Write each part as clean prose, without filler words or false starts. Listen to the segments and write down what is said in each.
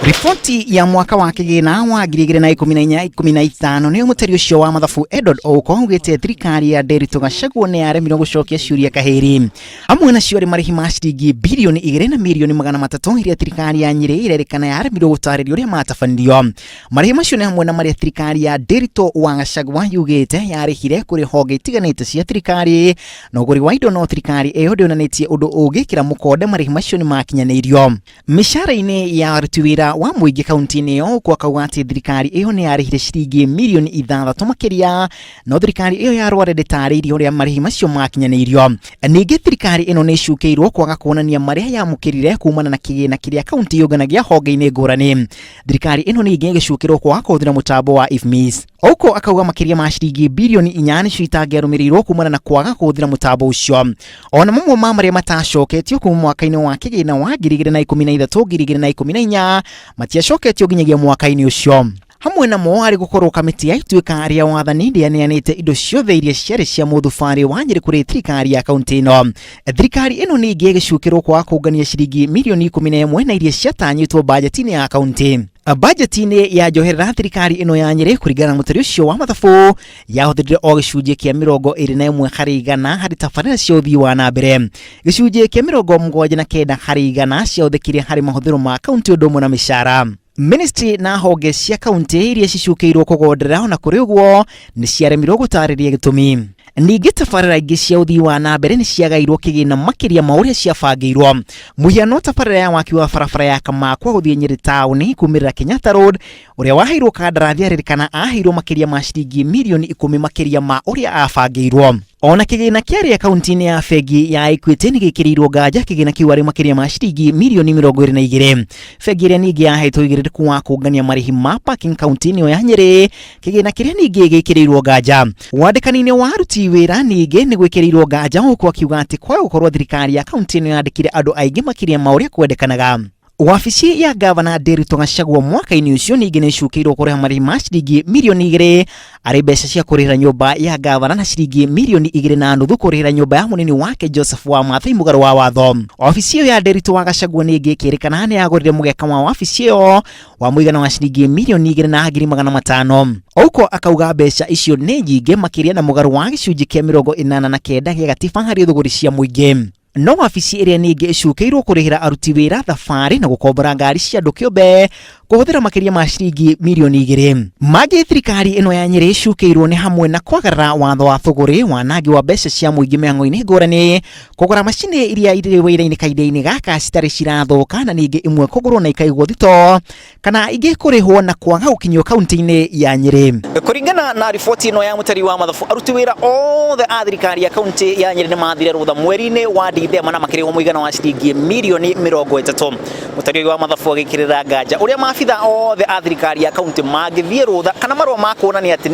Ripoti ya mwaka wa kigina wa 2014-15 ni umutari ucio wa mathabu Edward Ouko ugite thirikari ya Nderitu Gachagua ni yaremirwo gucokia ciuria kahiri amwe nacio ari marihi ma ciringi bilioni 2 na milioni 300 iria thirikari ya Nyeri irerekana yaremirwo gutariria uria matabandio. Marihi macio ni hamwe na maria thirikari ya Nderitu wa Gachagua yugite yarihire kuri honge itiganite cia thirikari na uguri wa indo no thirikari iyo ndionanetie undu ugikira mukonde marihi macio ni makinyanirio. Mishara-ini ya aruti wira wa muingi kaunti-ini iyo kwa kawati thirikari iyo ni yarihire ciringi milioni 6 makiria no thirikari iyo yarware ndetariirie uria marihi macio makinyanirio. Ningi thirikari ino ni icukeirwo kwaga kuonania maria yamukirire kumana na kigina kiria kaunti yonganagia honge-ini ngurani. Thirikari ino ni igicukirwo kwaga kuthira mutambo wa IFMIS. Ouko akauga makiria ma ciringi bilioni 4 nicio itangiarumirirwo kumana na kwaga kuthira mutambo ucio. Ona mamwe ma maria matacoketio kuma mwaka-ini wa kigina wa 2013-2014 matiacoketio nginyagia mwaka-ini ucio. Hamwe namo ari gukorwo kamiti ya ituika aria wathani ndianeanite indo ciothe iria ciari cia muthubari wa Nyeri kuri thirikari ya kaunti ino. Thirikari ino ni igicukirwo kwa kungania ciringi milioni 11 na iria ciatanyitwo bajeti-ini ya kaunti. Bajeti-ini ya njoherera thirikari ino ya Nyeri kurigana mutari ucio wa mathabu yahotherire o gicunjie kia 21 harĩ 100 harĩ tabarĩra cia ũthii wa na mbere. Gicunjie kia 79 harĩ 100 ciahothekire harĩ mahũthĩro ma kaunti ũndũ ũmwe na mĩcara. Ministry na honge cia kaunti iria cicukeirwo kugonderera na kuri uguo ni ciaremirwo gutariria gitumi. Ningi tabarĩra ingĩ cia ũthii wa na mbere ni ciagairwo kigina makiria ma uria ciabangĩirwo. Muhiano tabarĩra ya waki wa barabara ya Kamakwa guthii Nyeri town kumirira Kenyatta Road uria waheirwo kandarathi aririkana aheirwo makiria ma ciringi milioni 10 makiria ma uria abangĩirwo. Ona kigina kiaria kaunti-ini ya Fegi ya Equity ni gikirirwo nganja kigina kiu ari makiria ma ciringi milioni 22. Fegi iria ningi yahetwo igiririku wa kungania marihi ma parking kaunti-ini ya Nyeri kigina kiria ningi gikirirwo nganja. Wandikani-ini wa aruti wira ningi ni gwikirirwo nganja huku akiuga ati kwa gukorwo thirikari ya kaunti-ini yandikire andu aingi makiria ma uria kwendekanaga. Wabici ya gavana Nderitu Gachagua mwaka-ini ucio ningi ni icukeirwo kuriha marihi ma ciringi milioni 2 ari mbeca cia kurihira nyumba ya gavana na ciringi milioni 2.5 kurihira nyumba ya munini wake Joseph Wamathai mugaru wa watho. Wabici iyo ya Nderitu wa Gachagua ningi ikirikana ni yagurire mugeka wa wabici iyo wa muigana wa ciringi milioni 2.5. Ouko akauga mbeca icio ni nyingi makiria na mugaru wa gicunji kia 89 gia gatiba hari thuguri cia muingi. No wabici iria ningi icukeirwo kurihira aruti wira thabari na gukombora ngari cia andu kiumbe kuhuthira makiria ma ciringi milioni 2. Magi thirikari ino ya Nyeri icukeirwo ni hamwe na kwagarara watho wa thuguri wanangi wa mbeca cia muingi mĩhang'o-inĩ ngũrani, kugura macini iria irĩ wĩra-inĩ kahinda-inĩ gaka citarĩ cirathuka na ningi imwe kugurwo na ikaigwo thito kana ingĩ kurihwo na kwaga gukinyio kaunti-inĩ ya Nyeri. Kuringana na riboti ino ya mutari wa mathabu aruti wira othe a thirikari ya kaunti ya Nyeri ni mathire rutha mweri-inĩ wa Dithemba na makĩrĩhwo mũigana wa ciringi milioni 30. Mutari wa mathabu agĩkĩrĩra nganja uria maabitha othe a thirikari ya kaunti magĩthiĩ rutha kana marũa ma kuonania atĩ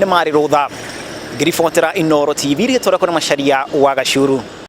nĩ marĩ rutha. Ngiribotera Inooro TV ritũra kũrĩ Macharia wa Gachuru.